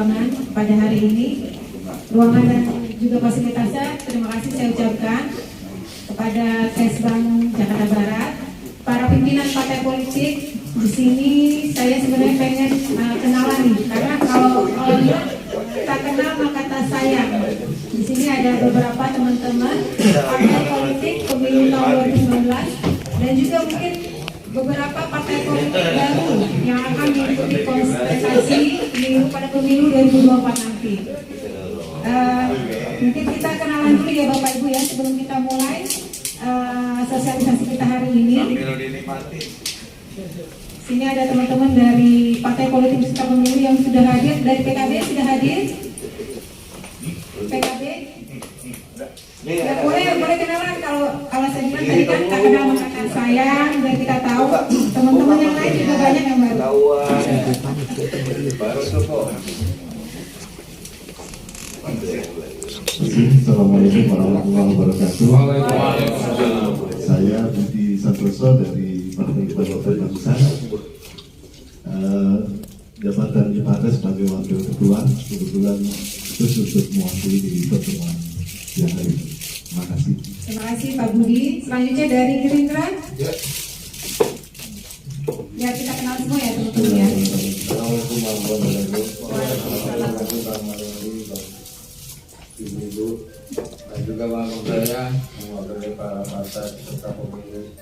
ruangan pada hari ini. Ruangan dan juga fasilitasnya terima kasih saya ucapkan kepada Kesbang Jakarta Barat, para pimpinan partai politik. Di sini saya sebenarnya pengen kenalan nih, karena kalau tak kenal maka tak sayang. Di sini ada beberapa teman-teman partai politik pemilu tahun 2019 dan juga mungkin beberapa partai politik baru yang akan mengikuti kontestasi pemilu pada pemilu 2024 nanti. Mungkin kita kenalan dulu ya Bapak Ibu ya sebelum kita mulai sosialisasi kita hari ini. Sini ada teman-teman dari partai politik peserta pemilu yang sudah hadir. Dari PKB sudah hadir? PKB? Ya, boleh kenalan kalau saya bilang tadi kan tak kenal maka tak sayang, dan kita tahu teman-teman yang lain juga banyak yang baru. Assalamualaikum warahmatullahi wabarakatuh. Saya Budi Santoso dari Partai Golkar Bangsa. Jabatan di partai sebagai wakil ketua, kebetulan khusus untuk mewakili di pertemuan yang hari ini. Terima kasih. Terima kasih Pak Budi. Selanjutnya dari Gerindra. Ya kita kenal semua ya teman-teman ya. Assalamualaikum warahmatullahi wabarakatuh. Ibu dan juga bang saya mewakili para partai peserta pemilu.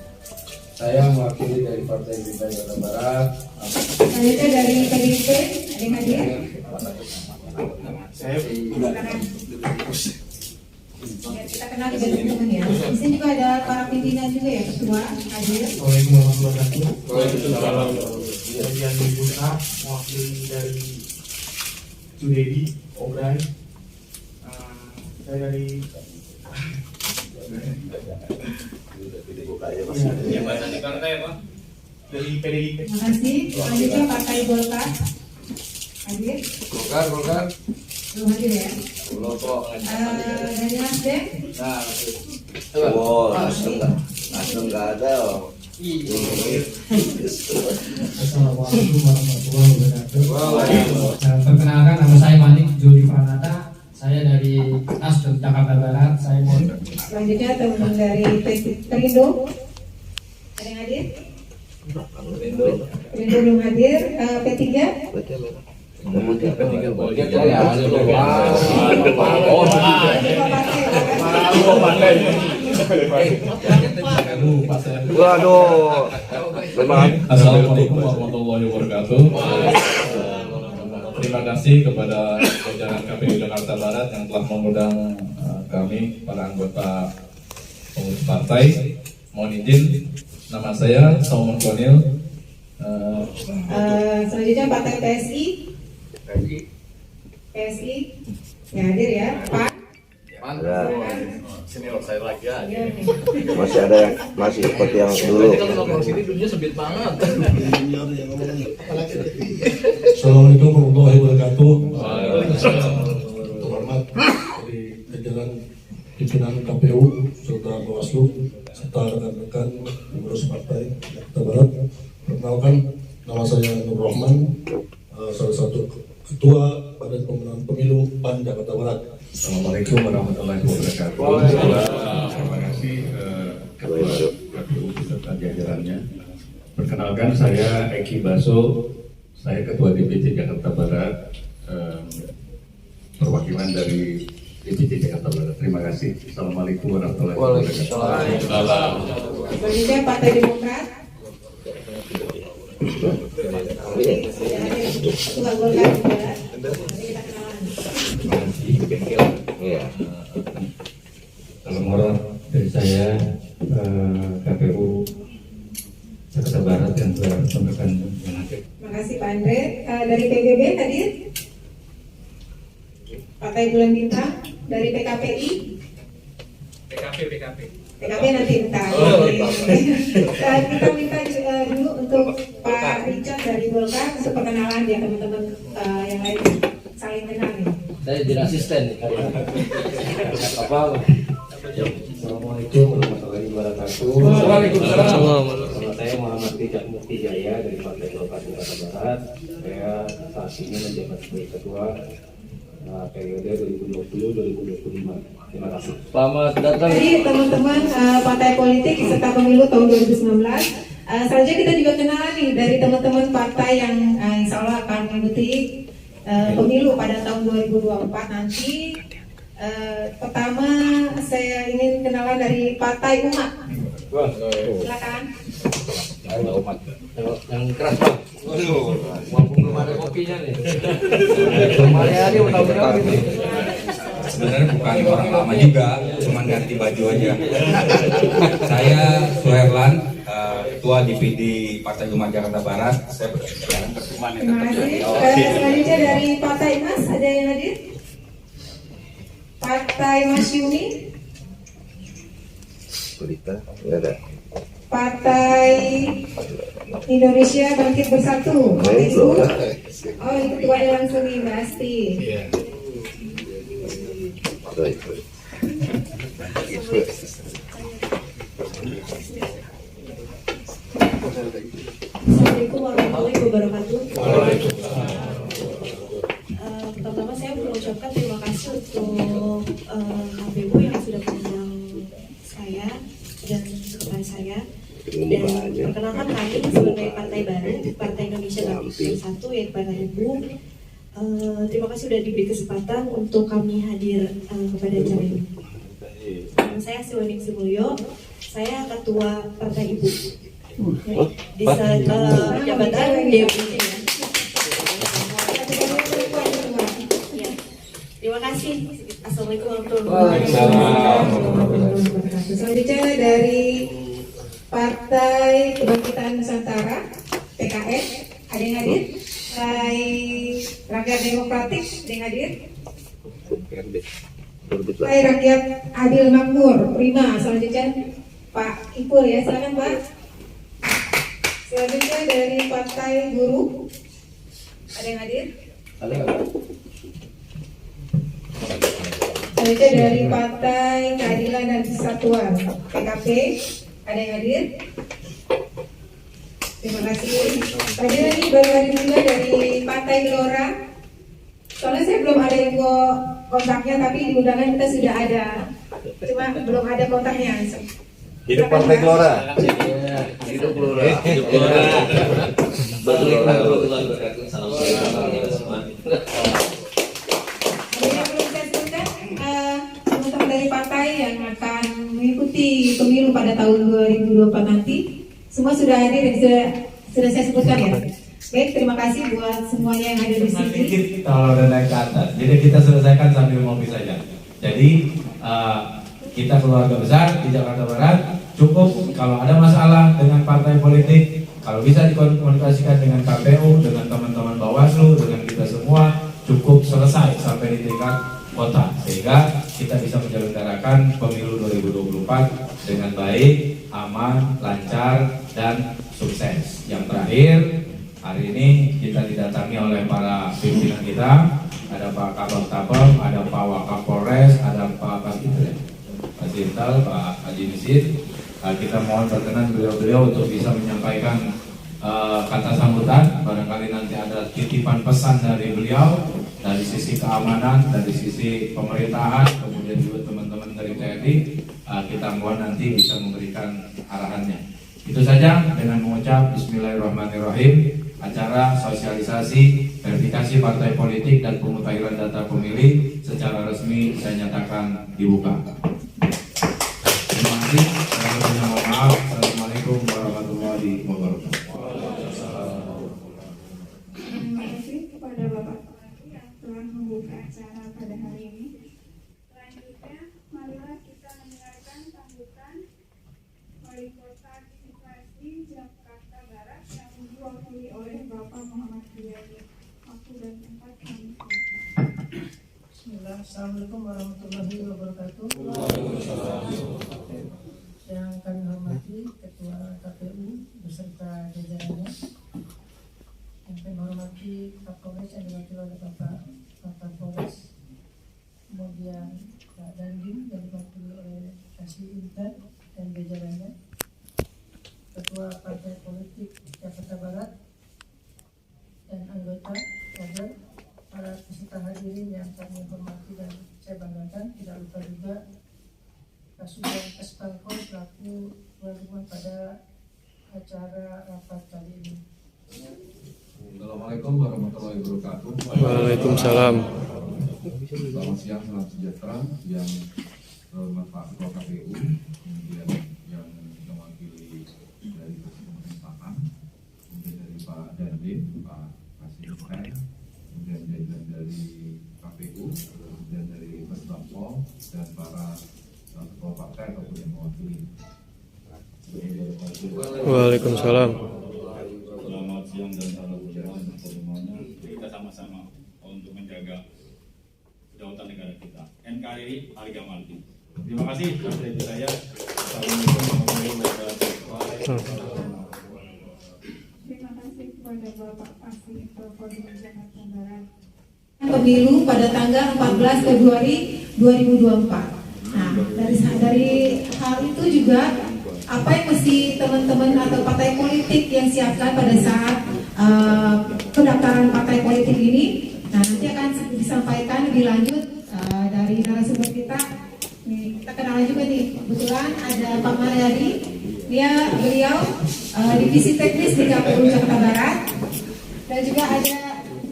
Saya mewakili dari Partai Gerindra Jakarta Barat. Selanjutnya dari PDIP ada yang hadir. Saya Ya, kita kenal juga teman-teman ya. Di sini juga ada para pimpinan juga ya ketua hadir. Assalamualaikum warahmatullahi wabarakatuh. Saya Andi Buta, mewakili dari Sudedi, Obrai. Saya dari dari PDIP. Terima kasih. Selanjutnya Partai Golkar hadir. Golkar. Belum hadir ya. Dari Nasdem. Nasdem nggak ada. Assalamualaikum warahmatullahi wabarakatuh. Perkenalkan, nama saya Manik Jody Pranata. Saya dari Nasdem Jakarta Barat. Saya mau. Selanjutnya teman dari Perindo. Ada yang hadir? Perindo belum hadir. P3. Waduh. Assalamualaikum warahmatullahi wabarakatuh. Terima kasih kepada jajaran KPU Jakarta Barat yang telah mengundang kami para anggota pengurus partai. Mohon izin, nama saya Salman Konil. Selanjutnya Partai PSI ya hadir ya Pak. Senior saya lagi ya. Masih ada yang masih seperti yang dulu. Sini dunia sempit banget. Assalamualaikum warahmatullahi wabarakatuh. Terhormat dari jajaran pimpinan KPU, serta Bawaslu, serta rekan-rekan pengurus partai Jakarta Barat. Perkenalkan, nama saya Nur Rahman, salah satu ketua Badan Pemenangan Pemilu PAN Jakarta Barat. Assalamualaikum warahmatullahi wabarakatuh. Terima kasih ketua KPU beserta jajarannya. Perkenalkan, saya Eki Baso, saya ketua DPC Jakarta Barat, perwakilan dari DPC Jakarta Barat. Terima kasih. Assalamualaikum warahmatullahi wabarakatuh. Selanjutnya Partai Demokrat. Ketua Golkar juga. Kita kenalan. Salam hormat dari saya KPU Jakarta Barat yang telah sampaikan yang hadir. Terima kasih Pak Andre. Dari PBB hadir. Partai Bulan Bintang. Dari PKPI. PKB nanti entar. Kita minta dulu untuk Pak Richard dari Golkar untuk perkenalan ya teman-teman yang lain saling kenal nih. Saya jadi asisten nih. Apa? Assalamualaikum warahmatullahi wabarakatuh. Waalaikumsalam. Nama saya Muhammad Tijak Mukti Jaya dari Partai Golkar Jakarta Barat. Saya saat ini menjabat sebagai ketua periode 2020-2025. Terima kasih. Selamat datang. Jadi teman-teman partai politik serta pemilu tahun 2019. Selanjutnya kita juga kenalan nih dari teman-teman partai yang insya Allah akan mengikuti pemilu pada tahun 2024 nanti. Pertama saya ingin kenalan dari Partai Umat. Silakan. Yang keras bang. Walaupun belum ada kopinya nih. Kemarin aja udah berapa ini. Sebenarnya bukan orang lama juga, cuma ganti baju aja. Saya Suherlan, Ketua DPD Partai Umat Jakarta Barat. Saya berkenan berteman Terima kasih. Selanjutnya dari Partai Mas ada yang hadir? Partai Mas Yuni. Berita, nggak ada. Partai Indonesia Bangkit Bersatu. Partai Ibu. Oh, itu ketua langsung nih Mbak Asti. Baik. Assalamualaikum warahmatullahi wabarakatuh. Pertama saya mengucapkan terima kasih untuk KPU yang sudah mengundang saya dan sekretaris saya. Dan perkenalkan kami sebagai partai baru, Partai Indonesia Bangkit Bersatu, yaitu Partai Ibu. Terima kasih sudah diberi kesempatan untuk kami hadir kepada acara ini. Saya Siwanik Simulyo, saya ketua Partai Ibu. Di jabatan DPD. Ya. Terima kasih. Assalamualaikum warahmatullahi wabarakatuh. Selanjutnya dari Partai Kebangkitan Nusantara PKS ada yang hadir? Partai Rakyat Demokratik ada yang hadir? Partai Rakyat Adil Makmur Prima. Selanjutnya Pak Ipul ya, silakan Pak. Selanjutnya dari Partai Buruh ada yang hadir? Selanjutnya dari Partai Keadilan dan Persatuan PKP ada yang hadir? Terima kasih. Tadi lagi baru hadir juga dari Partai Gelora. Soalnya saya belum ada info kontaknya, tapi di undangan kita sudah ada. Cuma belum ada kontaknya. Hidup Partai Gelora. Hidup Gelora. Hidup Gelora. Yang perlu saya sebutkan, teman-teman dari partai yang akan mengikuti pemilu pada tahun 2024 nanti, semua sudah hadir dan sudah saya sebutkan ya. Baik, terima kasih buat semuanya yang ada di sini. Kalau udah naik ke atas, jadi kita selesaikan sambil ngopi saja. Jadi kita keluarga besar di Jakarta Barat, cukup kalau ada masalah dengan partai politik, kalau bisa dikomunikasikan dengan KPU, dengan teman-teman Bawaslu, dengan kita semua, cukup selesai sampai di tingkat kota, sehingga kita bisa menyelenggarakan pemilu 2024 dengan baik, aman, lancar, dan sukses. Yang terakhir, hari ini kita didatangi oleh para pimpinan kita, ada Pak Kabak Tapem, ada Pak Wakapolres, ada Pak Sintal, Pak Haji Misid. Kita mohon berkenan beliau-beliau untuk bisa menyampaikan kata sambutan. Barangkali nanti ada titipan pesan dari beliau dari sisi keamanan, dari sisi pemerintahan, kemudian juga teman-teman dari TNI. Kita mohon nanti bisa memberikan arahannya. Itu saja, dengan mengucap Bismillahirrahmanirrahim. Acara sosialisasi verifikasi partai politik dan pemutahiran data pemilih secara resmi saya nyatakan dibuka. Terima kasih. Saya mohon maaf. Assalamualaikum warahmatullahi wabarakatuh. Terima kasih kepada Bapak yang telah membuka acara pada hari ini. Selanjutnya, marilah kita mendengarkan sambutan Wali Kota Administrasi Jakarta Barat yang diwakili oleh Bapak Muhammad Riyadi. Waktu dan tempat kami silakan. Bismillah. Assalamualaikum warahmatullahi wabarakatuh. Yang kami hormati Ketua KPU beserta jajarannya, yang kami hormati Kapolres yang diwakili oleh Bapak Kapolres, kemudian Pak Dandim yang diwakili oleh Kasih Intan dan jajarannya, Ketua Partai Politik Jakarta Barat, dan anggota kader, para peserta hadirin yang kami hormati dan saya banggakan. Tidak lupa juga Kasudan Kespangkol selaku tuan rumah pada acara rapat kali ini. Assalamualaikum warahmatullahi wabarakatuh. Waalaikumsalam. Selamat siang, salam sejahtera. Yang terhormat Pak Ketua KPU, kemudian yang mewakili dari pemerintahan, kemudian dari Pak Dandim, Pak Kasih, kemudian jajaran dari KPU, kemudian dari Pesbapol dan para ketua partai ataupun yang mewakili. Waalaikumsalam. Selamat siang dan salam sejahtera untuk semuanya. Kita sama-sama untuk menjaga kedaulatan negara kita. NKRI harga mati. Terima kasih dari saya. Assalamualaikum warahmatullahi wabarakatuh. Terima kasih kepada Bapak Pasir Provinsi Jakarta Barat. Pemilu pada tanggal 14 Februari 2024. Nah, dari hal itu juga apa yang mesti teman-teman atau partai politik yang siapkan pada saat pendaftaran partai politik ini. Nah, nanti akan disampaikan lebih lanjut dari narasumber kita. Nih, kita kenalan juga nih, kebetulan ada Pak Mariadi. Beliau divisi teknis di KPU Jakarta Barat, dan juga ada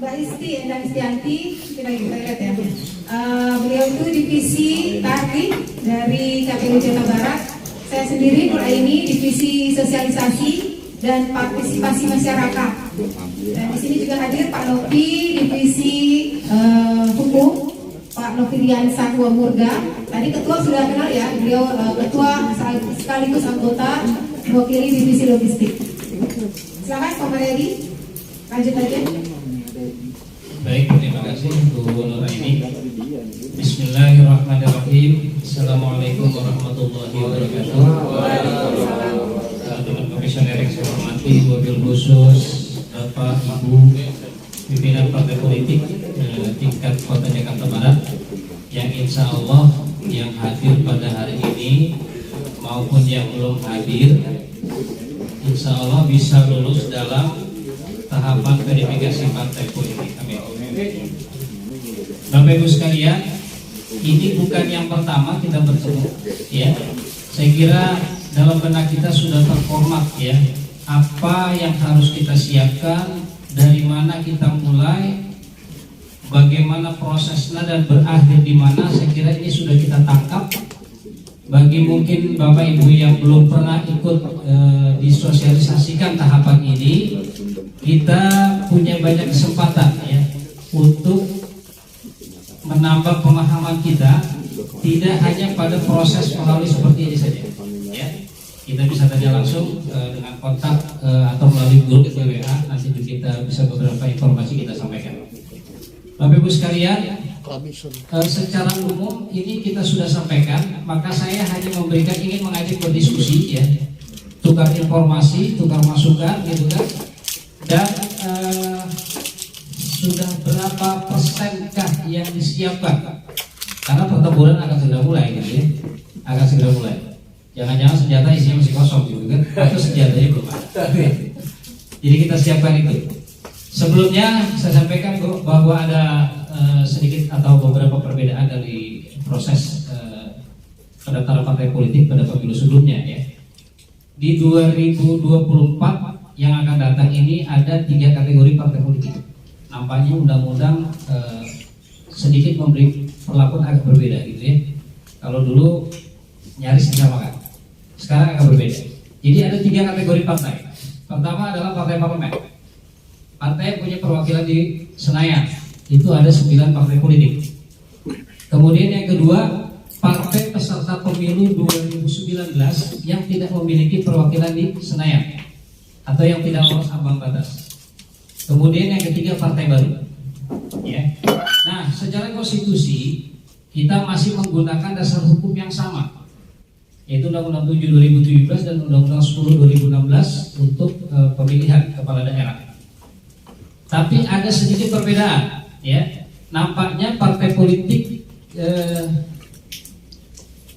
Mbak Isti Endang Istianti, kita lihat ya. Beliau itu divisi taktik dari KPU Jakarta Barat. Saya sendiri Nuraini, divisi sosialisasi dan partisipasi masyarakat. Dan di sini juga hadir Pak Novi, divisi hukum, Pak Novirian Sanwa Murga. Tadi ketua sudah kenal ya, beliau ketua sekaligus anggota mewakili divisi logistik. Silakan Pak Mariadi, lanjut aja. Baik, terima kasih Bu Nuraini. Bismillahirrahmanirrahim. Assalamualaikum warahmatullahi wabarakatuh. Teman komisioner yang saya hormati, wabil khusus Bapak Ibu pimpinan partai politik tingkat Kota Jakarta Barat yang insya Allah yang hadir pada hari ini maupun yang belum hadir, insya Allah bisa lulus dalam tahapan verifikasi partai politik. Amin. Bapak Ibu sekalian, ini bukan yang pertama kita bertemu, ya. Saya kira dalam benak kita sudah terformat, ya, apa yang harus kita siapkan, dari mana kita mulai, bagaimana prosesnya dan berakhir di mana. Saya kira ini sudah kita tangkap. Bagi mungkin Bapak Ibu yang belum pernah ikut disosialisasikan tahapan ini, kita punya banyak kesempatan, ya, untuk menambah pemahaman kita, tidak hanya pada proses melalui seperti ini saja, ya. Kita bisa tanya langsung dengan kontak atau melalui grup WA, nanti kita bisa beberapa informasi kita sampaikan. Bapak Ibu sekalian, secara umum ini kita sudah sampaikan, maka saya hanya ingin mengajak berdiskusi, ya, tukar informasi, tukar masukan, gitu kan. Dan sudah berapa persenkah yang disiapkan? Karena pertempuran akan segera mulai, gitu ya, akan segera mulai. Jangan-jangan senjata isinya masih kosong, gitu kan? Atau senjatanya belum ada. Jadi kita siapkan itu. Sebelumnya saya sampaikan bahwa ada sedikit atau beberapa perbedaan dari proses pendaftaran partai politik pada pemilu sebelumnya, ya. Di 2024 yang akan datang ini ada 3 kategori partai politik. Nampaknya undang-undang sedikit memberi perlakuan agak berbeda, gitu ya. Kalau dulu nyaris disamakan, sekarang agak berbeda. Jadi ada 3 kategori partai. Pertama adalah partai parlemen. Partai yang punya perwakilan di Senayan, itu ada 9 partai politik. Kemudian yang kedua, partai peserta pemilu 2019 yang tidak memiliki perwakilan di Senayan atau yang tidak lolos ambang batas. Kemudian yang ketiga, partai baru, ya. Nah, secara konstitusi kita masih menggunakan dasar hukum yang sama, yaitu Undang-Undang 7 2017 dan Undang-Undang 10 2016 untuk pemilihan kepala daerah. Tapi ada sedikit perbedaan, ya. Nampaknya partai politik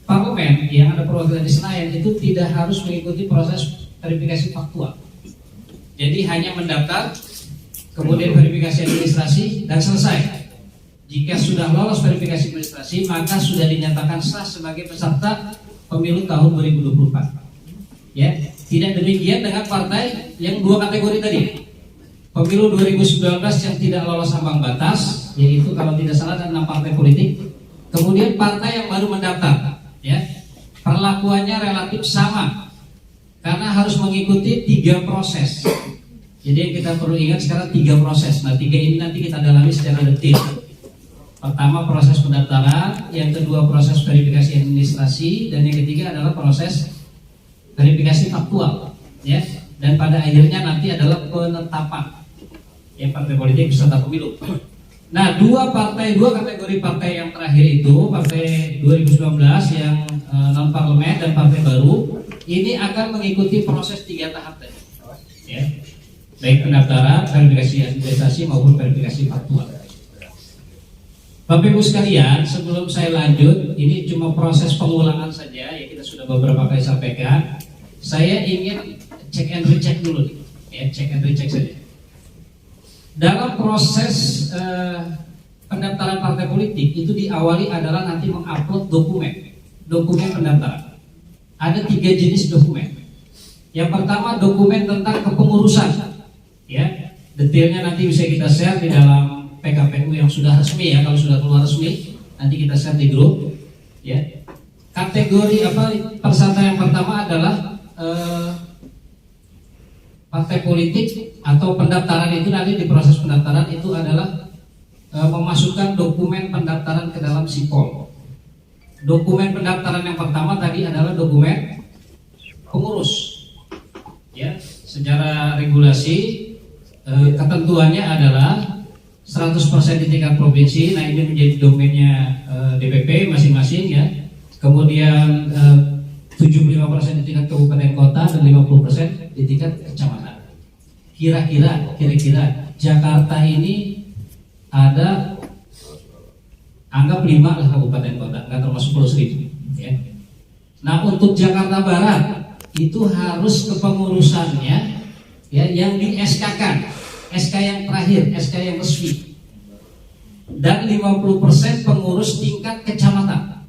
parlemen yang ada perwakilan di Senayan itu tidak harus mengikuti proses verifikasi faktual. Jadi hanya mendaftar, kemudian verifikasi administrasi dan selesai. Jika sudah lolos verifikasi administrasi, maka sudah dinyatakan sah sebagai peserta pemilu tahun 2024. Ya, tidak demikian dengan partai yang dua kategori tadi. Pemilu 2019 yang tidak lolos ambang batas, yaitu kalau tidak salah ada 6 partai politik. Kemudian partai yang baru mendaftar, ya, perlakuannya relatif sama karena harus mengikuti 3 proses. Jadi yang kita perlu ingat sekarang 3 proses. Nah, 3 ini nanti kita dalami secara detail. Pertama proses pendaftaran, yang kedua proses verifikasi administrasi, dan yang ketiga adalah proses verifikasi faktual, ya. Dan pada akhirnya nanti adalah penetapan partai politik peserta pemilu. Nah, dua kategori partai yang terakhir itu, partai 2019 yang non parlemen dan partai baru, ini akan mengikuti proses 3 tahap tadi, ya. Baik pendaftaran, verifikasi administrasi maupun verifikasi faktual. Bapak Ibu sekalian, sebelum saya lanjut, ini cuma proses pengulangan saja, ya, kita sudah beberapa kali sampaikan. Saya ingin cek and recheck dulu nih, ya, cek and recheck saja. Dalam proses pendaftaran partai politik itu diawali adalah nanti mengupload dokumen pendaftaran. Ada 3 jenis dokumen. Yang pertama dokumen tentang kepengurusan, ya, detailnya nanti bisa kita share di dalam PKPU yang sudah resmi, ya. Kalau sudah keluar resmi nanti kita share di grup, ya. Kategori peserta yang pertama adalah partai politik atau pendaftaran itu nanti di proses pendaftaran itu adalah memasukkan dokumen pendaftaran ke dalam SIPOL. Dokumen pendaftaran yang pertama tadi adalah dokumen pengurus, ya. Secara regulasi ketentuannya adalah 100% di tingkat provinsi. Nah, ini menjadi domainnya DPP masing-masing, ya. Kemudian 75% di tingkat kabupaten kota dan 50% di tingkat kecamatan. Kira-kira Jakarta ini ada anggap 5 lah kabupaten kota, nggak termasuk Pulau Seribu, ya. Nah, untuk Jakarta Barat itu harus kepengurusannya, ya, yang di SK-kan, SK yang terakhir, SK yang resmi, dan 50% pengurus tingkat kecamatan.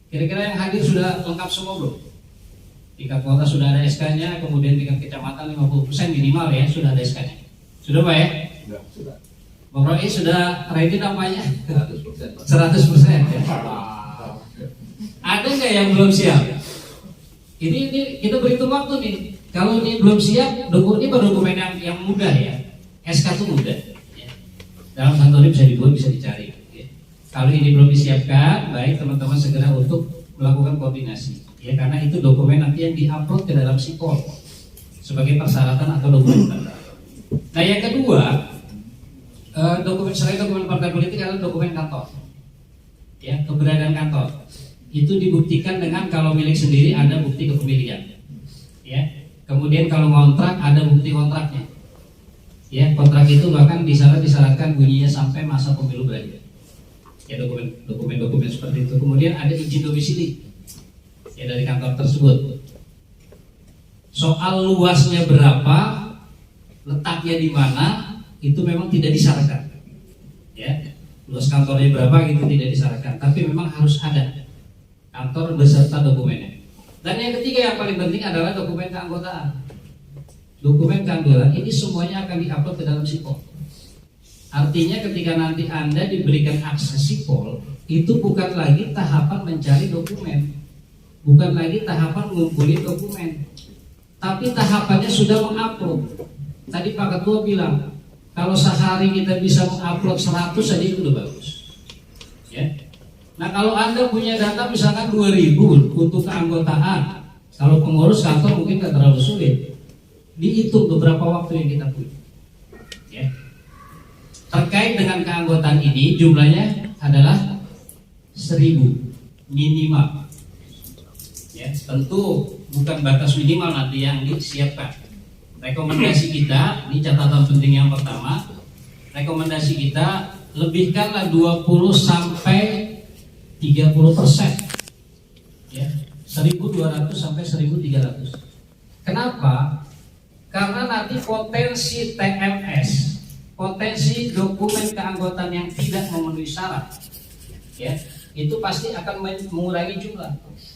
Kira-kira yang hadir sudah lengkap semua belum? Tingkat kota sudah ada SK-nya, kemudian tingkat kecamatan 50% minimal, ya, sudah ada SK-nya. Sudah Pak, ya? Sudah. Bang Roy sudah ready namanya? 100%, ya? Ada nggak yang belum siap? Ini kita berhitung waktu nih. Kalau ini belum siap, ini baru dokumen yang mudah, ya. SK itu mudah, ya. Dalam kantor bisa dibuat, bisa dicari, ya. Kalau ini belum disiapkan, baik teman-teman segera untuk melakukan koordinasi, ya, karena itu dokumen nanti yang diupload ke dalam SIPOL sebagai persyaratan atau dokumen pendaftaran. Nah, yang kedua, selain dokumen partai politik adalah dokumen kantor, ya, keberadaan kantor. Itu dibuktikan dengan kalau milik sendiri ada bukti kepemilikan, ya. Kemudian kalau kontrak ada bukti kontraknya, ya. Kontrak itu bahkan disyaratkan bunyinya sampai masa pemilu berakhir, ya, dokumen seperti itu. Kemudian ada izin domisili, ya, dari kantor tersebut. Soal luasnya berapa, letaknya di mana, itu memang tidak disyaratkan, ya. Luas kantornya berapa itu tidak disyaratkan, tapi memang harus ada kantor beserta dokumennya. Dan yang ketiga yang paling penting adalah dokumen keanggotaan. Dokumen keanggotaan ini semuanya akan diupload ke dalam SIPOL. Artinya ketika nanti Anda diberikan akses SIPOL, itu bukan lagi tahapan mencari dokumen, bukan lagi tahapan mengumpulkan dokumen, tapi tahapannya sudah mengupload. Tadi Pak Ketua bilang, kalau sehari kita bisa mengupload 100 saja itu udah bagus, ya. Nah, kalau Anda punya data misalkan 2000 untuk keanggotaan, kalau pengurus kantor mungkin tidak terlalu sulit, dihitung beberapa waktu yang kita punya, ya. Terkait dengan keanggotaan ini jumlahnya adalah 1000 minimal, ya. Tentu bukan batas minimal nanti yang disiapkan. Rekomendasi kita, ini catatan penting yang pertama, rekomendasi kita lebihkanlah 20 sampai 30%, ya, 1.200 sampai 1.300. Kenapa? Karena nanti potensi TMS, potensi dokumen keanggotaan yang tidak memenuhi syarat, ya, itu pasti akan mengurangi jumlah.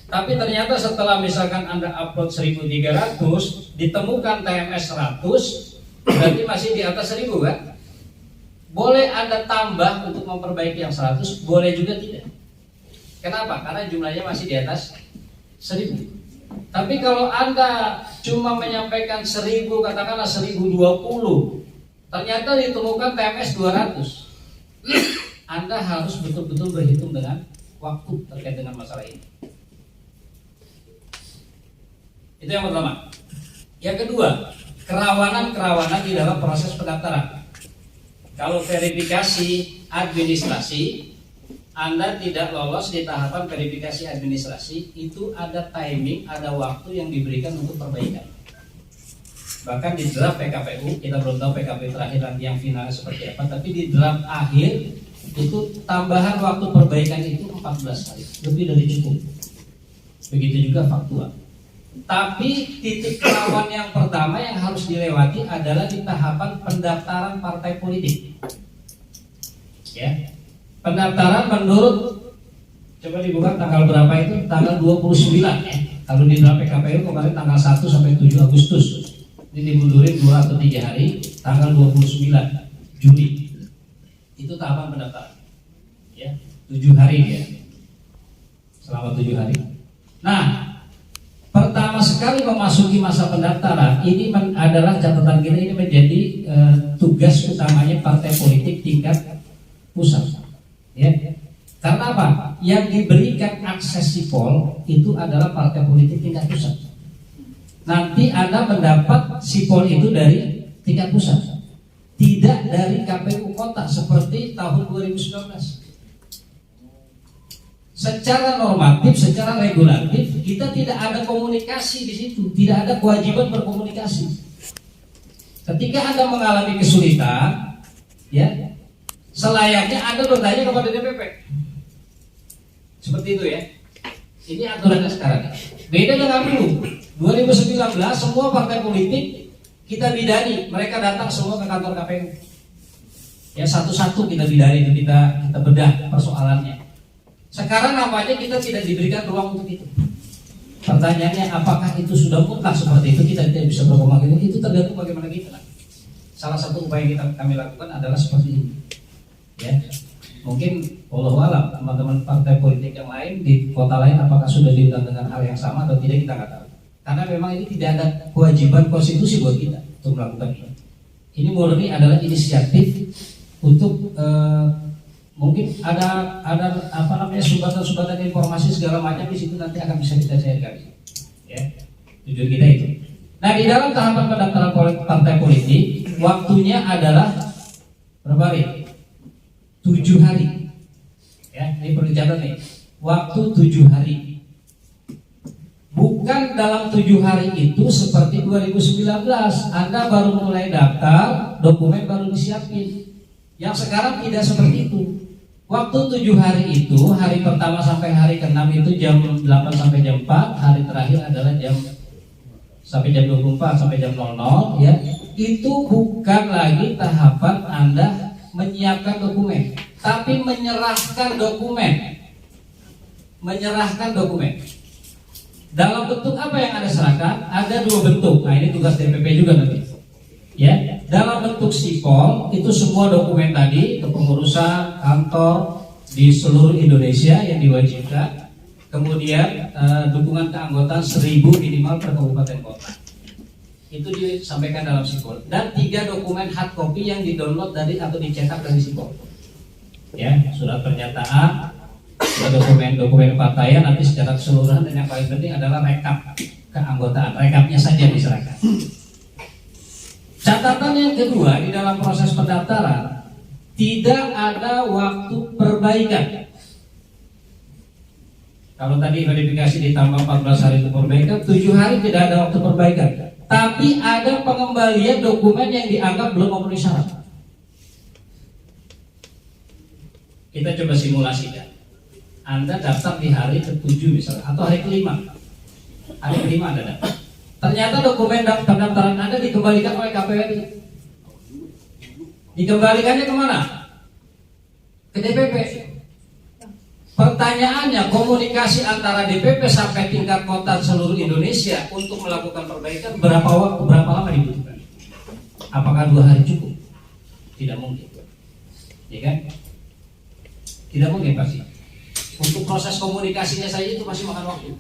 Tapi ternyata setelah misalkan Anda upload 1.300, ditemukan TMS 100, berarti masih di atas 1.000 kan? Boleh Anda tambah untuk memperbaiki yang 100, boleh juga tidak. Kenapa? Karena jumlahnya masih di atas 1.000. Tapi kalau Anda cuma menyampaikan 1.000, katakanlah 1.020, ternyata ditemukan TMS 200, Anda harus betul-betul berhitung dengan waktu terkait dengan masalah ini. Itu yang pertama. Yang kedua, kerawanan di dalam proses pendaftaran. Kalau verifikasi administrasi, Anda tidak lolos di tahapan verifikasi administrasi, itu ada timing, ada waktu yang diberikan untuk perbaikan. Bahkan di draft PKPU, kita belum tahu PKPU terakhir nanti yang final seperti apa, tapi di draft akhir itu tambahan waktu perbaikan itu 14 hari, lebih dari cukup. Begitu juga faktual. Tapi titik rawan yang pertama yang harus dilewati adalah di tahapan pendaftaran partai politik. Ya, pendaftaran menurut, coba dibuka tanggal berapa itu? Tanggal 29 ya. Kalau di dalam PKPU kemarin tanggal 1 sampai 7 Agustus. Ini dimundurin 2 atau 3 hari, tanggal 29 Juli. Itu tahapan pendaftaran. Ya, 7 hari ya. Selama 7 hari. Nah, pertama sekali memasuki masa pendaftaran, ini adalah catatan kita, ini menjadi tugas utamanya partai politik tingkat pusat. Ya. Karena apa? Yang diberikan akses sipol itu adalah partai politik tingkat pusat. Nanti Anda mendapat sipol itu dari tingkat pusat, tidak dari KPU kota seperti tahun 2019. Secara normatif, secara regulatif, kita tidak ada komunikasi di situ, tidak ada kewajiban berkomunikasi. Ketika Anda mengalami kesulitan, ya, selayaknya Anda bertanya kepada DPP. Seperti itu ya. Ini aturannya sekarang. Beda dengan dulu. 2019 semua partai politik kita bidani, mereka datang semua ke kantor KPU. Ya, satu-satu kita bidani, kita bedah persoalannya. Sekarang nampaknya kita tidak diberikan ruang untuk itu. Pertanyaannya, apakah itu sudah mutlak seperti itu? Kita tidak bisa berkembang. Itu tergantung bagaimana kita. Salah satu upaya yang kami lakukan adalah seperti ini. Ya, mungkin wallahualam teman-teman partai politik yang lain di kota lain apakah sudah diundang dengan hal yang sama atau tidak, kita nggak tahu. Karena memang ini tidak ada kewajiban konstitusi buat kita untuk melakukan ini. Ini murni adalah inisiatif untuk mungkin ada apa namanya sumbatan informasi segala macam di situ, nanti akan bisa kita cairkan. Ya, tujuan kita itu. Nah, di dalam tahapan pendaftaran partai politik, waktunya adalah berapa hari? 7 hari. Ya, ini perlu dicatat nih. Waktu 7 hari. Bukan dalam 7 hari itu seperti 2019, Anda baru mulai daftar, dokumen baru disiapin. Yang sekarang tidak seperti itu. Waktu 7 hari itu, hari pertama sampai hari ke-6 itu jam 8 sampai jam 4, hari terakhir adalah jam sampai jam 24 sampai jam 00 ya. Itu bukan lagi tahapan Anda menyiapkan dokumen, tapi menyerahkan dokumen. Menyerahkan dokumen. Dalam bentuk apa yang Anda serahkan? Ada 2 bentuk. Nah, ini tugas DPP juga nanti. Ya, dalam bentuk sipol itu semua dokumen tadi, kepengurusan kantor di seluruh Indonesia yang diwajibkan. Kemudian dukungan keanggotaan 1000 minimal per kabupaten kota. Itu disampaikan dalam sipol. Dan 3 dokumen hard copy yang didownload dari atau dicetak dari sipol. Ya, surat pernyataan, dokumen partaian nanti secara keseluruhan, dan yang paling penting adalah rekap keanggotaan. Rekapnya saja diserahkan. Catatan yang kedua di dalam proses pendaftaran, tidak ada waktu perbaikan. Kalau tadi verifikasi ditambah 14 hari untuk perbaikan, 7 hari tidak ada waktu perbaikan. Tapi ada pengembalian dokumen yang dianggap belum memenuhi syarat. Kita coba simulasikan. Anda daftar di hari ke-7 misalnya, atau hari ke-5. Hari ke-5 Anda daftar. Ternyata dokumen pendaftaran Anda dikembalikan oleh KPU. Dikembalikannya kemana? Ke DPP. Pertanyaannya, komunikasi antara DPP sampai tingkat kota seluruh Indonesia untuk melakukan perbaikan berapa waktu, berapa lama dibutuhkan? Apakah 2 hari cukup? Tidak mungkin, ya kan? Tidak mungkin pasti. Untuk proses komunikasinya saja itu masih makan waktu.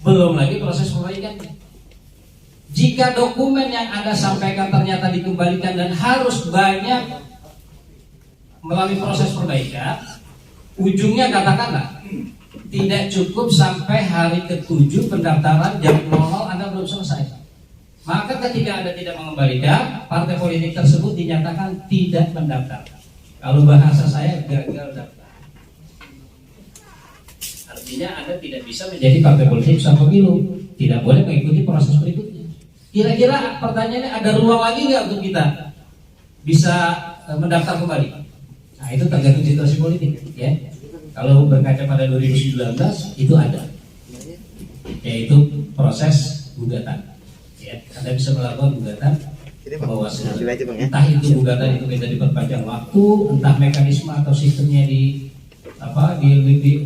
Belum lagi proses perbaikannya. Jika dokumen yang Anda sampaikan ternyata dikembalikan dan harus banyak melalui proses perbaikan, ujungnya katakanlah tidak cukup sampai hari ke-7 pendaftaran jam 00 Anda belum selesai. Maka ketika Anda tidak mengembalikan, partai politik tersebut dinyatakan tidak mendaftar. Kalau bahasa saya, gagal daftar. Artinya Anda tidak bisa menjadi partai politik peserta pemilu, tidak boleh mengikuti proses berikutnya. Kira-kira pertanyaannya, ada ruang lagi nggak untuk kita bisa mendaftar kembali? Nah, itu tergantung situasi politik, ya. Kalau berkaca pada 2019 itu ada, yaitu proses gugatan. Ya, Anda bisa melakukan gugatan ke Bawaslu. Entah itu gugatan itu minta diperpanjang waktu, entah mekanisme atau sistemnya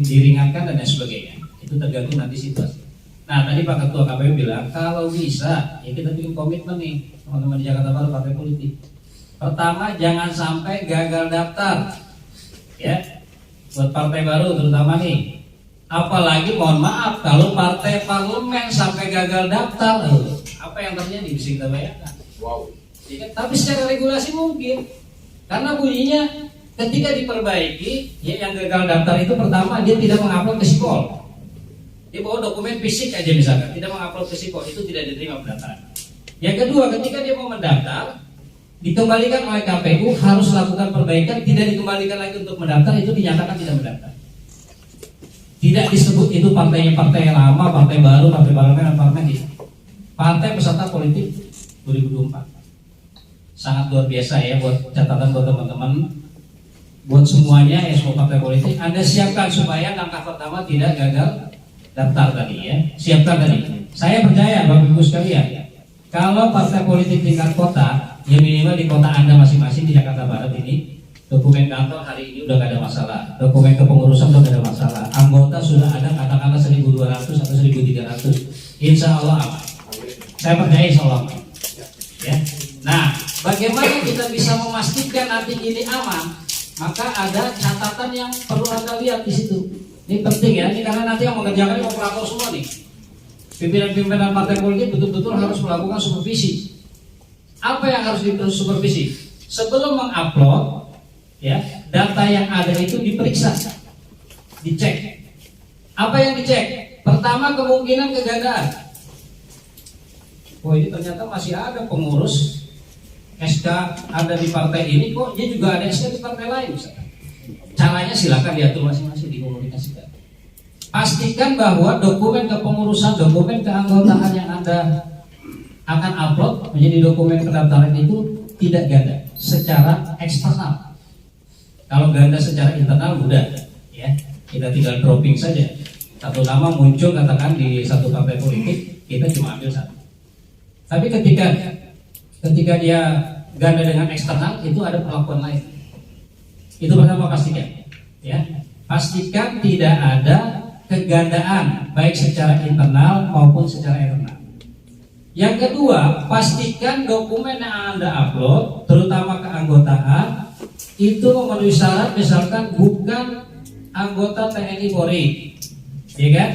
diringankan dan lain sebagainya. Itu tergantung nanti situasi. Nah, tadi Pak Ketua KPU bilang kalau bisa, ya kita bikin komitmen nih teman-teman di Jakarta Barat partai politik. Pertama, jangan sampai gagal daftar, ya, buat partai baru terutama nih. Apalagi mohon maaf kalau partai parlemen sampai gagal daftar, apa yang terjadi bisa kita bayangkan. Wow. Ya, tapi secara regulasi mungkin, karena bunyinya ketika diperbaiki, ya yang gagal daftar itu pertama dia tidak mengupload ke Sipol. Dia bawa dokumen fisik aja misalkan, tidak mengupload ke Sipol, itu tidak diterima pendaftaran. Yang kedua, ketika dia mau mendaftar, dikembalikan oleh KPU, harus lakukan perbaikan, tidak dikembalikan lagi untuk mendaftar, itu dinyatakan tidak mendaftar. Tidak disebut itu partainya partai lama, partai baru, partai parlemen, partai ini. Partai peserta politik 2024. Sangat luar biasa ya, buat catatan buat teman-teman, buat semuanya ya, semua partai politik. Anda siapkan supaya langkah pertama tidak gagal daftar tadi ya. Siapkan tadi. Saya percaya Bapak Ibu sekalian, kalau partai politik tingkat kota, ya minimal di kota Anda masing-masing di Jakarta Barat ini, dokumen kantor hari ini udah gak ada masalah, dokumen kepengurusan udah gak ada masalah, anggota sudah ada katakanlah 1.200 atau 1.300, insya Allah aman. Saya percaya insya Allah aman. Ya. Nah, bagaimana kita bisa memastikan nanti ini aman? Maka ada catatan yang perlu Anda lihat di situ. Ini penting ya, ini karena nanti yang mengerjakan operator semua nih. Pimpinan-pimpinan partai politik betul-betul harus melakukan supervisi. Apa yang harus disupervisi? Sebelum mengupload, ya, data yang ada itu diperiksa, dicek. Apa yang dicek? Pertama, kemungkinan kegandaan. Oh, ini ternyata masih ada pengurus SK ada di partai ini, kok dia juga ada SK di partai lain misalkan. Caranya silakan diatur masing-masing, dikomunikasikan. Pastikan bahwa dokumen kepengurusan, dokumen keanggotaan yang Anda akan upload menjadi dokumen pendaftaran itu tidak ganda secara eksternal. Kalau ganda secara internal mudah, ya kita tinggal dropping saja. Satu nama muncul katakan di satu partai politik, kita cuma ambil satu. Tapi ketika dia ganda dengan eksternal, itu ada perlakuan lain. Itu pertama pastikan, ya. Pastikan tidak ada kegandaan baik secara internal maupun secara eksternal. Yang kedua, pastikan dokumen yang Anda upload, terutama keanggotaan, itu memenuhi syarat, misalkan bukan anggota TNI Polri, ya kan?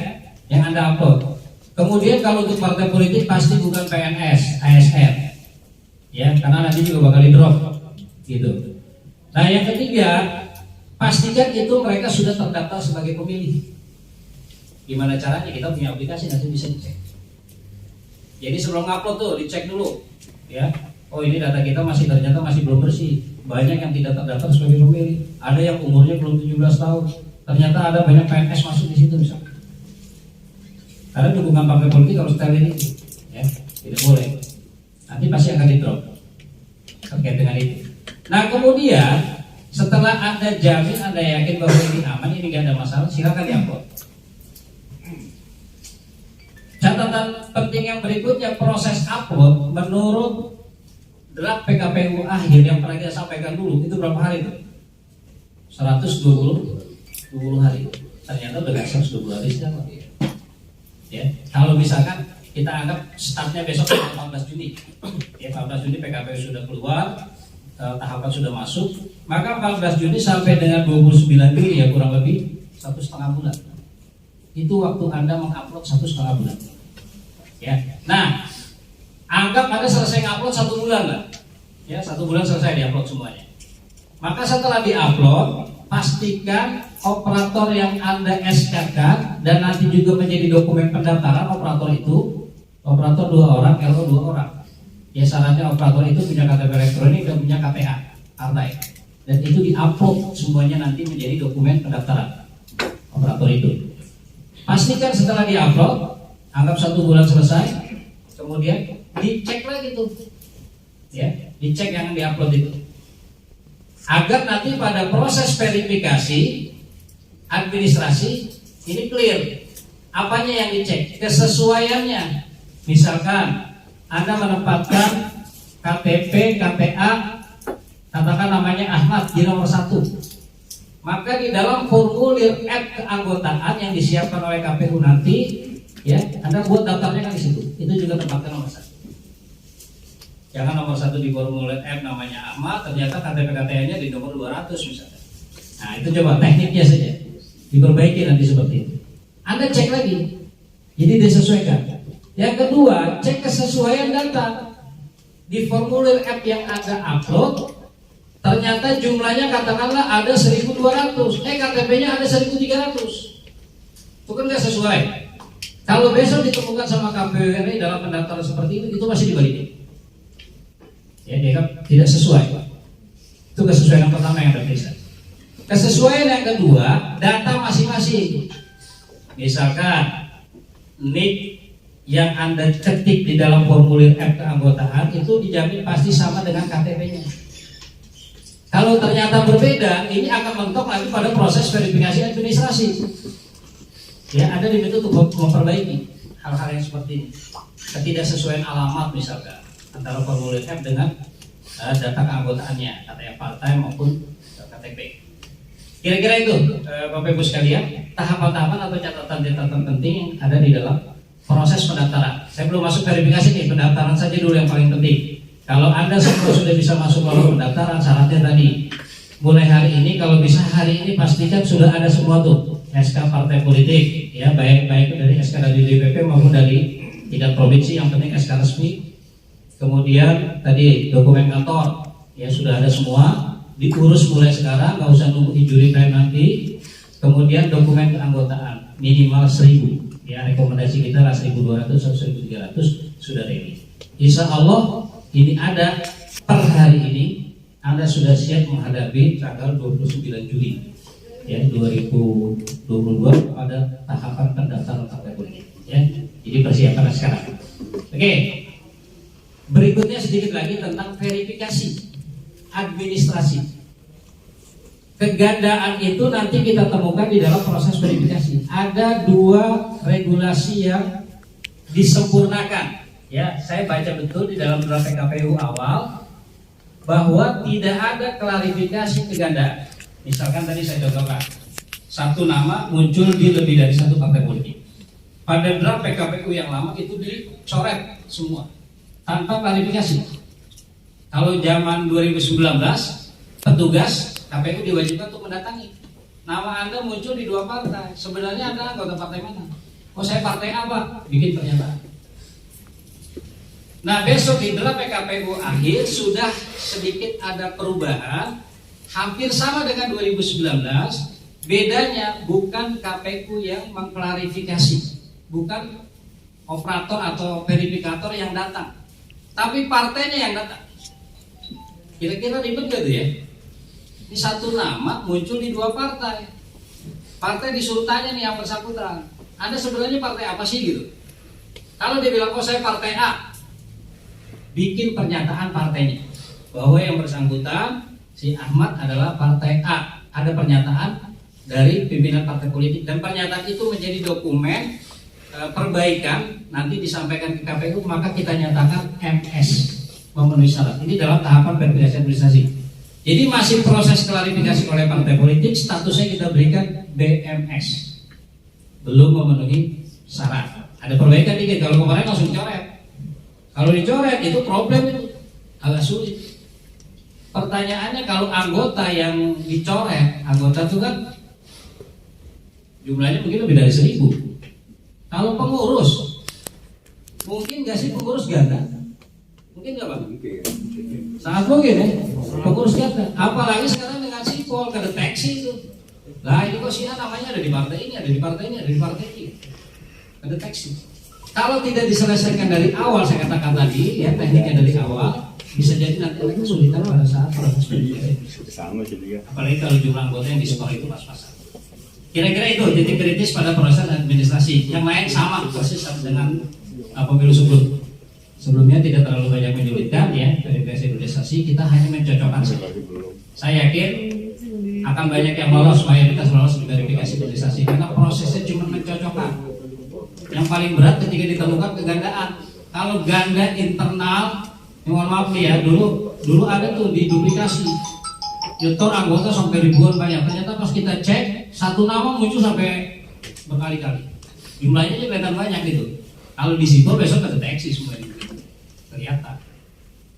Yang Anda upload. Kemudian kalau untuk partai politik pasti bukan PNS, ASN, ya, karena nanti juga bakal di drop, gitu. Nah, yang ketiga, pastikan itu mereka sudah terdaftar sebagai pemilih. Gimana caranya? Kita punya aplikasi, nanti bisa dicek. Jadi sebelum upload tuh dicek dulu, ya. Oh, ini data kita ternyata masih belum bersih. Banyak yang tidak terdaftar sebagai pemilih. Ada yang umurnya belum 17 tahun. Ternyata ada banyak PNS masuk di situ misalnya. Karena dukungan partai politik harus steril ini, ya, tidak boleh. Nanti pasti akan di drop terkait dengan itu. Nah, kemudian setelah Anda jamin, Anda yakin bahwa ini aman, ini nggak ada masalah, silakan diupload. Catatan penting yang berikutnya, proses upload menurut draft PKPU akhir yang pernah kita sampaikan dulu itu berapa hari itu? 120 hari. Ternyata udah gak 120 hari sekarang. Ya, kalau misalkan kita anggap startnya besok 14 Juni, ya 14 Juni PKPU sudah keluar, tahapan sudah masuk, maka 14 Juni sampai dengan 29 Juli ya kurang lebih 1,5 bulan. Itu waktu Anda mengupload 1,5 bulan. Ya, nah anggap Anda selesai ngupload 1 bulan lah, ya 1 bulan selesai diupload semuanya. Maka setelah diupload, pastikan operator yang Anda SK-kan dan nanti juga menjadi dokumen pendaftaran operator itu, operator 2 orang, RO 2 orang. Ya syaratnya operator itu punya KTP elektronik dan punya KPA partai. Dan itu diupload semuanya nanti menjadi dokumen pendaftaran operator itu. Pastikan setelah diupload, anggap 1 bulan selesai, kemudian dicek lagi tuh, ya, dicek yang diupload itu, agar nanti pada proses verifikasi administrasi ini clear. Apanya yang dicek? Kesesuaiannya. Misalkan Anda menempatkan KTP, KPA, katakan namanya Ahmad di nomor 1, maka di dalam formulir app keanggotaan yang disiapkan oleh KPU nanti, ya, Anda buat daftarnya kan di situ. Itu juga tempatkan nomor 1. Jangan nomor 1 di formulir app namanya Ahmad, ternyata KTP-KTP-nya di nomor 200 misalnya. Nah, itu coba tekniknya saja diperbaiki nanti seperti itu. Anda cek lagi, jadi disesuaikan. Yang kedua, cek kesesuaian data di formulir app yang Anda upload. Ternyata jumlahnya katakanlah ada 1.200, KTP-nya ada 1.300. Itu kan nggak sesuai. Kalau besok ditemukan sama KPU RI dalam pendaftaran seperti itu masih dibalikin. Ya, dia kan tidak sesuai. Itu kesesuaian yang pertama yang terpisah. Kesesuaian yang kedua, data masing-masing. Misalkan NIK yang Anda ketik di dalam formulir app keanggotaan itu dijamin pasti sama dengan KTP-nya. Kalau ternyata berbeda, ini akan mentok lagi pada proses verifikasi administrasi. Ya, Anda diminta untuk memperbaiki hal-hal yang seperti ini. Ketidaksesuaian alamat misalkan antara formulir app dengan data keanggotaannya, KTP partai maupun KTP. Kira-kira itu, Bapak Ibu sekalian, tahapan-tahapan atau catatan-catatan penting yang ada di dalam proses pendaftaran. Saya belum masuk verifikasi nih, pendaftaran saja dulu yang paling penting. Kalau Anda semua sudah bisa masuk dalam pendaftaran, syaratnya tadi, mulai hari ini, kalau bisa hari ini pastikan sudah ada semua tuh SK partai politik, ya baik dari SK dari DPP maupun dari tingkat provinsi, yang penting SK resmi. Kemudian tadi dokumen kantor, ya sudah ada semua, diurus mulai sekarang, nggak usah nunggu injury time nanti. Kemudian dokumen keanggotaan minimal 1.000, ya rekomendasi kita lah 1.200 atau 1.300 sudah ready. Insya Allah ini ada per hari ini Anda sudah siap menghadapi tanggal 29 Juli ya 2022 pada tahapan pendaftaran partai politik ya. Jadi persiapan sekarang. Oke. Berikutnya sedikit lagi tentang verifikasi administrasi. Kegandaan itu nanti kita temukan di dalam proses verifikasi. Ada 2 regulasi yang disempurnakan. Ya, saya baca betul di dalam draft PKPU awal bahwa tidak ada klarifikasi kegandaan. Misalkan tadi saya contohkan, 1 nama muncul di lebih dari 1 partai politik. Pada draft PKPU yang lama itu dicoret semua tanpa klarifikasi. Kalau zaman 2019, petugas KPU diwajibkan untuk mendatangi. Nama Anda muncul di 2 partai. Sebenarnya Anda anggota partai mana? Oh, saya partai apa? Bikin pernyataan. Nah, besok di draft PKPU akhir sudah sedikit ada perubahan, hampir sama dengan 2019. Bedanya bukan KPU yang mengklarifikasi, bukan operator atau verifikator yang datang, tapi partainya yang datang. Kira-kira ribet gak tuh ya? Ini 1 nama muncul di 2 partai. Partai disuruh tanya nih yang bersangkutan, Anda sebenarnya partai apa sih gitu? Kalau dia bilang, oh saya partai A, bikin pernyataan partainya bahwa yang bersangkutan si Ahmad adalah partai A. Ada pernyataan dari pimpinan partai politik dan pernyataan itu menjadi dokumen perbaikan nanti disampaikan ke KPU, maka kita nyatakan MS memenuhi syarat. Ini dalam tahapan verifikasi administrasi. Jadi masih proses klarifikasi oleh partai politik, statusnya kita berikan BMS, belum memenuhi syarat. Ada perbaikan dikit, kalau kemarin langsung dicoret. Kalau dicoret itu problem, itu agak sulit. Pertanyaannya kalau anggota yang dicoret, anggota itu kan jumlahnya mungkin lebih dari 1.000. Kalau pengurus, mungkin nggak sih pengurus ganda? Mungkin nggak Bang? Sangat mungkin ya, pengurus ganda. Apalagi sekarang dengan sipol, kedeteksi itu. Lah ini kok sih namanya ada di partai ini, ada di partai ini, ada di partai ini. Kedeteksi. Kalau tidak diselesaikan dari awal, saya katakan tadi, ya tekniknya dari awal, bisa jadi nanti akan kesulitan pada saat proses verifikasi. Apalagi kalau jumlah anggota yang diskor itu pas-pasan. Kira-kira itu titik kritis pada proses administrasi. Yang lain sama persis dengan pemilu sebelumnya tidak terlalu banyak menyulitkan ya verifikasi administrasi. Kita hanya mencocokkan saja. Saya yakin akan banyak yang lolos, mayoritas lolos di verifikasi administrasi karena prosesnya cuma mencocokkan. Yang paling berat ketika ditemukan kegandaan. Kalau ganda internal, mohon maaf nih ya, dulu ada tuh di duplikasi. Nyetor anggota sampai ribuan banyak. Ternyata pas kita cek, satu nama muncul sampai berkali-kali. Jumlahnya aja kelihatan banyak gitu. Kalau di situ besok kedeteksi semua itu. Kelihatan.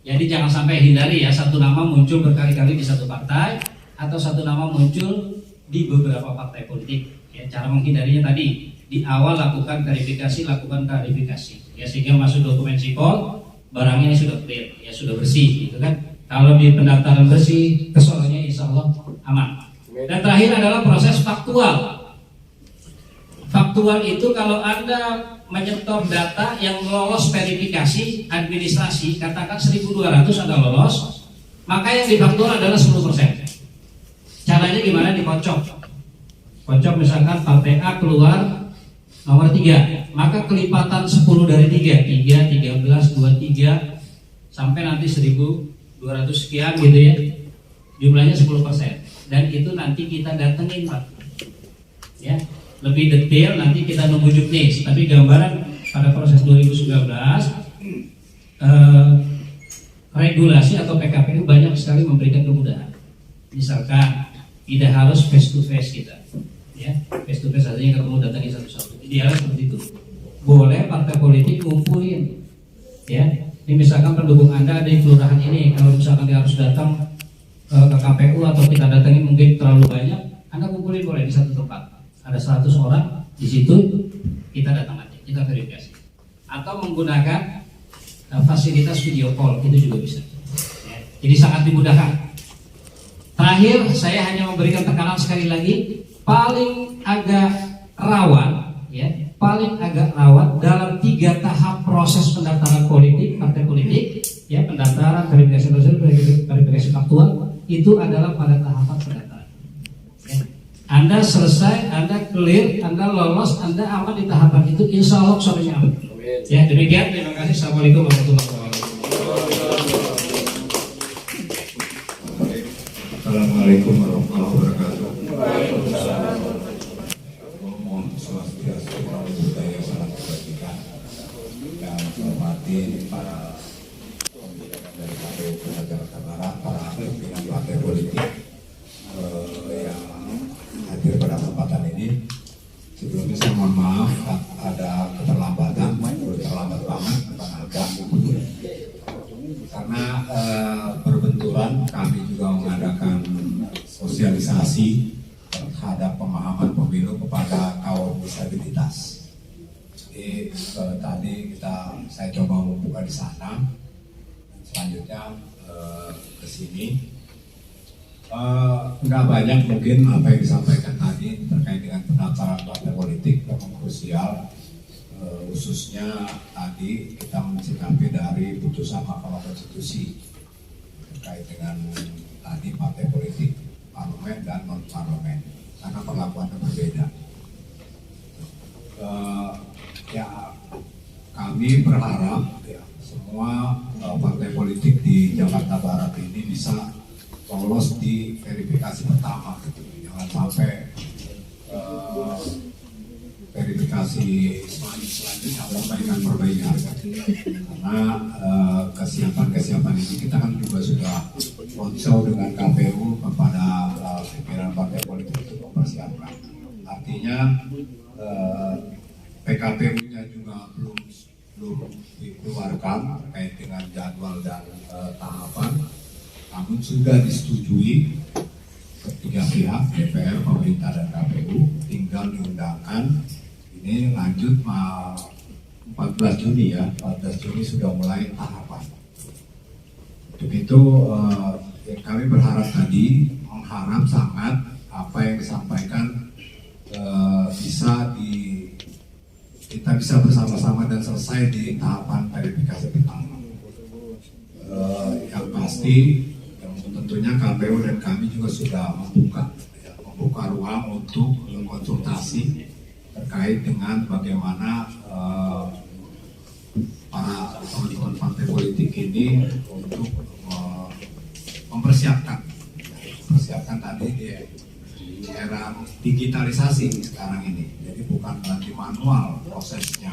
Jadi jangan sampai hindari ya, satu nama muncul berkali-kali di satu partai atau satu nama muncul di beberapa partai politik. Ya, cara menghindarinya tadi di awal lakukan verifikasi, lakukan klarifikasi. Ya sehingga masuk dokumen sipol, barangnya sudah clear, ya sudah bersih, gitu kan? Kalau di pendaftaran bersih, kesoalnya insya Allah aman. Dan terakhir adalah proses faktual. Faktual itu kalau Anda menyetor data yang lolos verifikasi administrasi, katakan 1.200 Anda lolos, maka yang difaktur adalah 10%. Caranya gimana? Dikocok. Kocok misalkan partai A keluar nomor 3, maka kelipatan 10 dari 3, 13, 23, sampai nanti 1.200 sekian gitu ya, jumlahnya 10%. Dan itu nanti kita datengin Pak ya, lebih detail nanti kita nunggu juknis. Tapi gambaran pada proses 2019 regulasi atau PKPU banyak sekali memberikan kemudahan. Misalkan tidak harus face to face kita ya, face to face artinya ketemu datangin satu-satu. Idealnya seperti itu. Boleh partai politik ngumpulin ya. Ini misalkan pendukung Anda ada di kelurahan ini, kalau misalkan dia harus datang ke KPU atau kita datangin mungkin terlalu banyak, Anda kumpulin boleh di satu tempat. Ada 100 orang di situ, kita datang aja, kita verifikasi. Atau menggunakan fasilitas video call, itu juga bisa ya. Jadi sangat dimudahkan. Terakhir saya hanya memberikan tekanan sekali lagi, paling agak rawan ya, paling agak rawan dalam 3 tahap proses pendaftaran politik, partai politik ya, pendaftaran, verifikasi sosial, verifikasi faktual, itu adalah pada tahapan pendaftaran ya. Anda selesai, Anda clear, Anda lolos, Anda aman di tahapan itu, insya Allah semuanya aman ya. Demikian, terima kasih. Assalamualaikum warahmatullahi wabarakatuh. Assalamualaikum warahmatullahi wabarakatuh. Mohon swastiastu, namo buddhaya, salam kebajikan. Dan hormati para pembicara dari KPU Jakarta Barat, para pimpinan partai politik yang hadir pada kesempatan ini. Sebelumnya saya mohon maaf ada keterlambatan, terlambat banget agak karena berbenturan. Kami juga mengadakan sosialisasi terhadap pemahaman pemilu kepada kaum disabilitas. Jadi tadi saya coba membuka di sana, dan selanjutnya ke sini. Nggak banyak mungkin apa yang disampaikan tadi terkait dengan pendaftaran partai politik yang krusial, khususnya tadi kita mencikapi dari putusan Mahkamah Konstitusi terkait dengan tadi partai politik parlemen dan non parlemen karena perlakuannya berbeda. Ya kami berharap ya semua partai politik di Jakarta Barat ini bisa lolos di verifikasi pertama gitu. Jangan sampai verifikasi komunikasi selanjutnya perbaikan karena kesiapan ini kita kan juga sudah konsol dengan KPU kepada pimpinan partai politik untuk mempersiapkan. Artinya PKPU-nya juga belum dikeluarkan terkait dengan jadwal dan tahapan, namun sudah disetujui ketiga pihak, DPR, pemerintah, dan KPU, tinggal diundangkan. Ini lanjut 14 Juni ya, 14 Juni sudah mulai tahapan. Untuk itu kami berharap tadi, mengharap sangat apa yang disampaikan kita bisa bersama-sama dan selesai di tahapan verifikasi pertama. Yang pasti tentunya KPU dan kami juga sudah membuka ruang untuk konsultasi terkait dengan bagaimana para teman-teman partai politik ini untuk mempersiapkan tadi di era digitalisasi sekarang ini. Jadi bukan lagi manual prosesnya,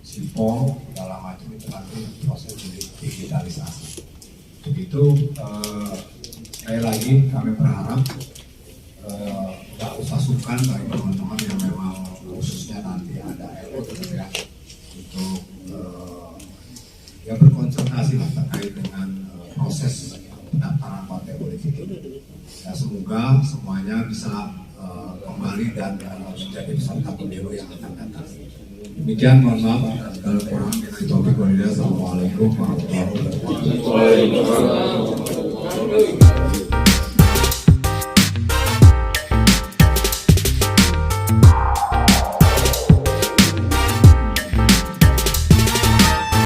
sipol segala macam itu nanti proses digitalisasi. Begitu sekali lagi kami berharap nggak usah sungkan bagi teman-teman yang memang khususnya nanti ada LO ya, untuk berkonsultasi lah terkait dengan proses pendaftaran partai politik ini. Ya, semoga semuanya bisa kembali dan menjadi peserta pemilu yang akan datang. Demikian, mohon maaf kalau kurang dari topik. Assalamualaikum warahmatullahi wabarakatuh.